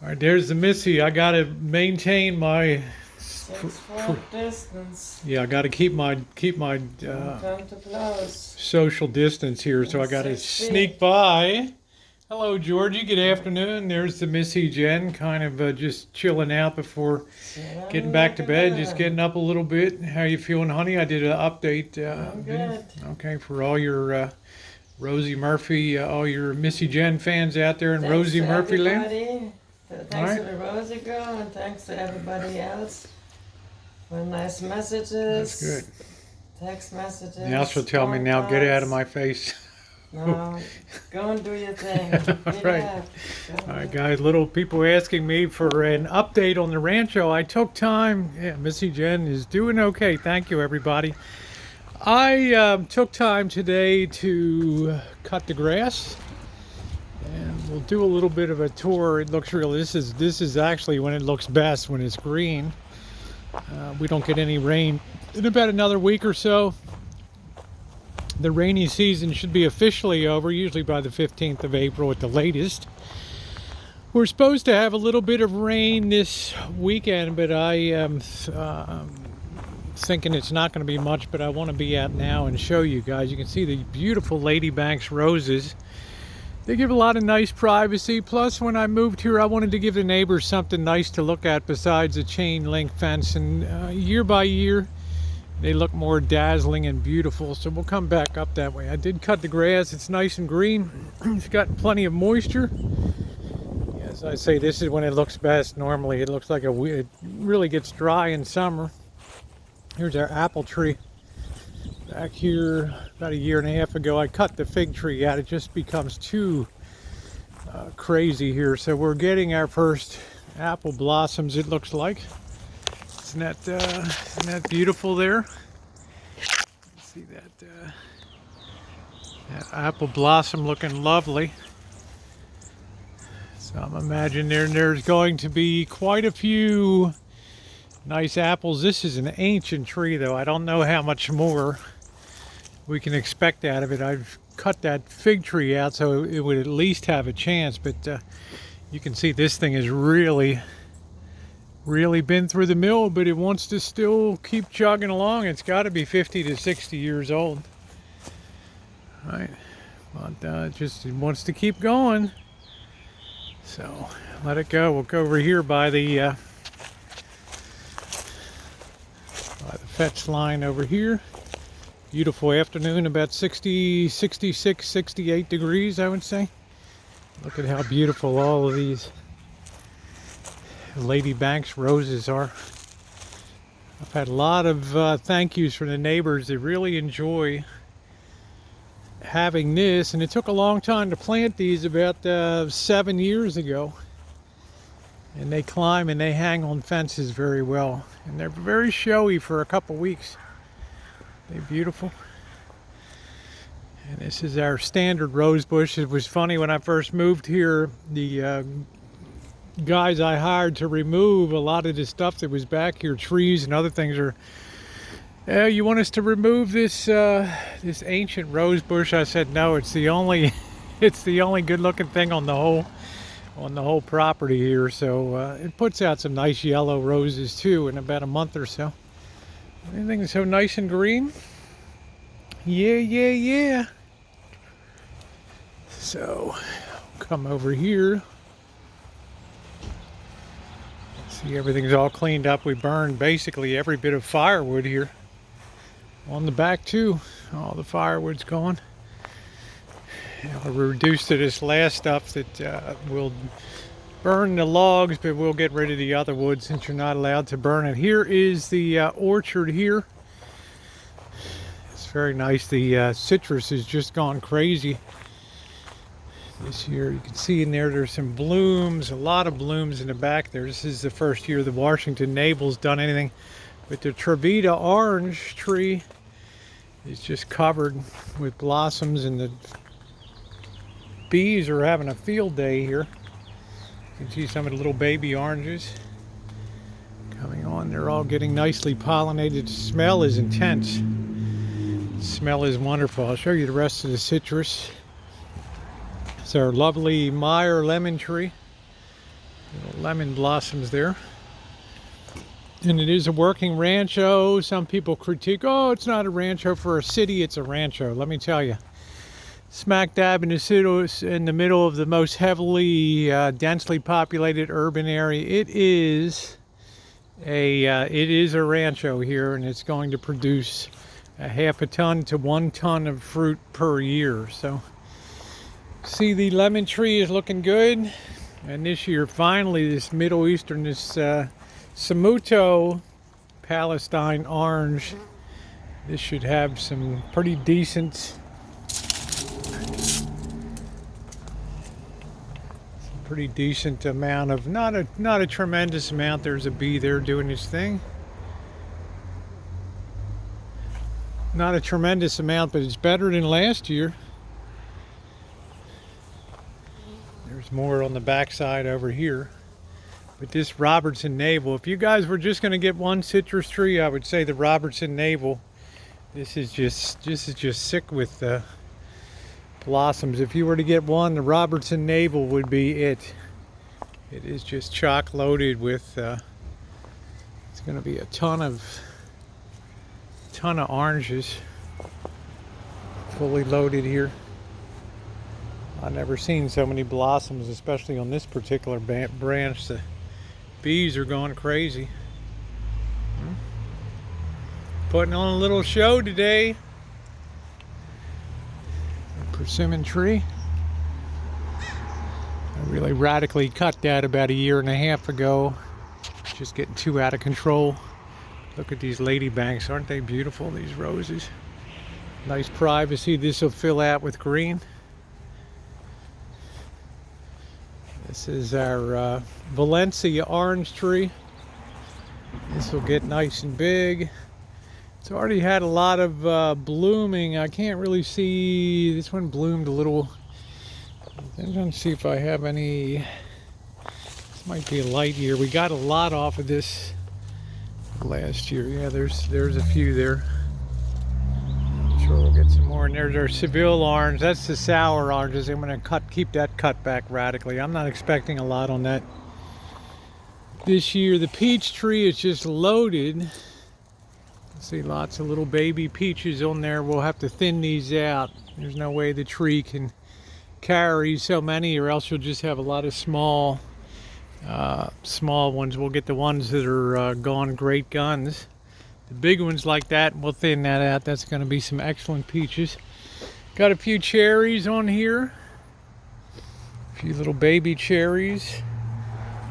All right, there's the Missy. I gotta maintain my. 6 foot distance. Yeah, I gotta keep my Come to close. social distance here, so I And gotta 6 feet. sneak by. Hello, Georgie. Good afternoon. There's the Missy Jen, kind of just chilling out before getting back to bed, just getting up a little bit. How you feeling, honey? I did an update. I'm good. Okay, for all your Rosie Murphy, all your Missy Jen fans out there in Thanks Rosie to Murphy land. everybody. All Thanks right, to the Rosie girl and thanks to everybody else for nice that's good. messages, text messages. Now she'll tell me phone now, get out of calls. my face. No, go and do your thing. All Get right. up. All right, guys, little people asking me for an update on the Rancho. I took time. Yeah, Missy Jen is doing okay. Thank you, everybody. I took time today to cut the grass, and we'll do a little bit of a tour. It looks real. This is actually when it looks best, when it's green. We don't get any rain in about another week or so. The rainy season should be officially over, usually by the 15th of April at the latest. We're supposed to have a little bit of rain this weekend, but I am thinking it's not going to be much, but I want to be out now and show you guys. You can see the beautiful Lady Banks roses. They give a lot of nice privacy. Plus, when I moved here, I wanted to give the neighbors something nice to look at besides a chain link fence. And year by year, they look more dazzling and beautiful. So we'll come back up that way. I did cut the grass. It's nice and green. It's got plenty of moisture. As I say, this is when it looks best. Normally, it looks like it really gets dry in summer. Here's our apple tree. Back here, about a year and a half ago, I cut the fig tree out. It just becomes too crazy here. So we're getting our first apple blossoms, it looks like. Isn't that beautiful there? See that apple blossom looking lovely. So I'm imagining there's going to be quite a few nice apples. This is an ancient tree, though. I don't know how much more we can expect out of it. I've cut that fig tree out so it would at least have a chance, but you can see this thing has really been through the mill, but it wants to still keep chugging along. It's got to be 50 to 60 years old, right? But it wants to keep going. So let it go. We'll go over here by the fetch line over here. Beautiful afternoon, about 60, 66, 68 degrees, I would say. Look at how beautiful all of these Lady Banks roses are. I've had a lot of thank yous from the neighbors. They really enjoy having this, and it took a long time to plant these, about 7 years ago. And they climb and they hang on fences very well. And they're very showy for a couple weeks. They're beautiful. And this is our standard rose bush. It was funny when I first moved here, the guys I hired to remove a lot of the stuff that was back here, trees and other things, are, you want us to remove this this ancient rose bush? I said no. It's the only it's the only good looking thing on the whole property here. So it puts out some nice yellow roses too in about a month or so. Anything so nice and green? Yeah. So come over here. See, everything's all cleaned up. We burned basically every bit of firewood here. On the back too, all the firewood's gone. I'll reduce to this last stuff that will burn the logs, but we'll get rid of the other wood since you're not allowed to burn it. Here is the orchard here. It's very nice. The citrus has just gone crazy this year. You can see in there's some blooms, a lot of blooms in the back there. This is the first year the Washington Nable's done anything, but the Trevita orange tree is just covered with blossoms, and the bees are having a field day here. You can see some of the little baby oranges coming on. They're all getting nicely pollinated. The smell is intense. The smell is wonderful. I'll show you the rest of the citrus. It's our lovely Meyer lemon tree. Little lemon blossoms there. And it is a working rancho. Some people critique, oh, it's not a rancho for a city, it's a rancho. Let me tell you, smack dab in the middle of the most heavily, densely populated urban area, it is a rancho here, and it's going to produce a half a ton to 1 ton of fruit per year. So, see, the lemon tree is looking good. And this year, finally, this Middle Eastern, this Samuto Palestine orange, this should have some pretty decent, amount of, not a tremendous amount. There's a bee there doing its thing. Not a tremendous amount, but it's better than last year. There's more on the backside over here. But this Robertson Navel, if you guys were just going to get one citrus tree, I would say the Robertson Navel. This is just sick with blossoms. If you were to get one, the Robertson Navel would be it. It is just chock loaded with. It's going to be a ton of oranges, fully loaded here. I've never seen so many blossoms, especially on this particular branch. The bees are going crazy. Putting on a little show today. A persimmon tree. I really radically cut that about 1.5 years ago. Just getting too out of control. Look at these ladybanks. Aren't they beautiful, these roses? Nice privacy. This will fill out with green. This is our Valencia orange tree. This will get nice and big. It's already had a lot of blooming. I can't really see. This one bloomed a little. I'm going to see if I have any. This might be a light year. We got a lot off of this last year. Yeah, there's a few there. I'm sure we'll get some more. And there's our Seville orange. That's the sour oranges. I'm going to keep that cut back radically. I'm not expecting a lot on that this year. The peach tree is just loaded. See lots of little baby peaches on there. We'll have to thin these out. There's no way the tree can carry so many, or else you'll just have a lot of small ones. We'll get the ones that are gone great guns. The big ones like that, we'll thin that out. That's going to be some excellent peaches. Got a few cherries on here. A few little baby cherries.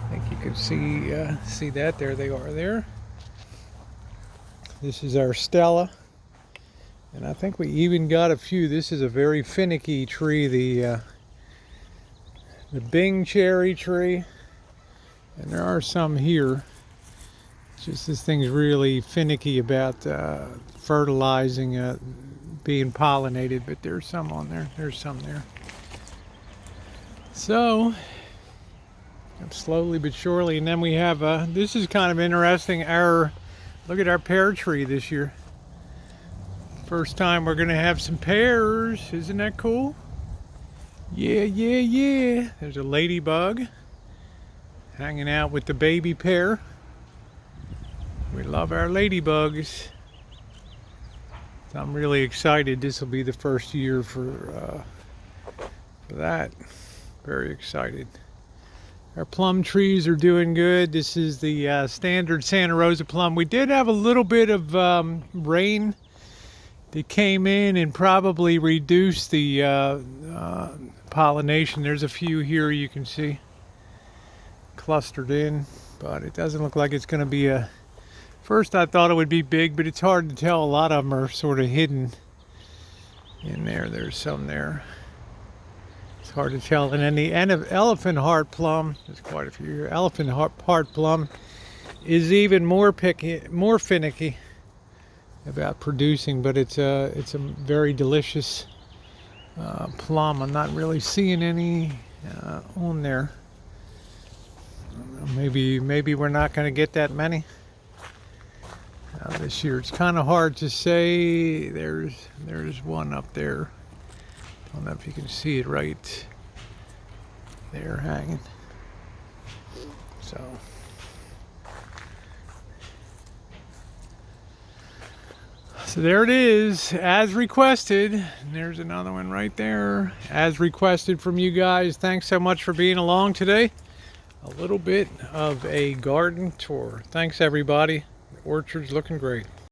I think you can see that. There they are there. This is our Stella. And I think we even got a few. This is a very finicky tree. The Bing cherry tree. And there are some here. It's just this thing's really finicky about fertilizing, being pollinated, but there's some on there. There's some there. So, slowly but surely, and then we have, this is kind of interesting, look at our pear tree this year. First time we're gonna have some pears. Isn't that cool? Yeah, yeah, yeah. There's a ladybug hanging out with the baby pear. We love our ladybugs. So I'm really excited. This will be the first year for that. Very excited. Our plum trees are doing good. This is the standard Santa Rosa plum. We did have a little bit of rain that came in and probably reduced the pollination. There's a few here you can see clustered in, but it doesn't look like it's going to be a. First I thought it would be big, but it's hard to tell. A lot of them are sort of hidden in there. There's some there. It's hard to tell. And then the elephant heart plum, there's quite a few here. Elephant heart plum is even more finicky about producing, but it's a very delicious plum. I'm not really seeing any on there. Maybe we're not going to get that many this year. It's kind of hard to say. There's one up there. I don't know if you can see it right there hanging. So there it is, as requested. And there's another one right there, as requested from you guys. Thanks so much for being along today. A little bit of a garden tour. Thanks everybody. The orchard's looking great.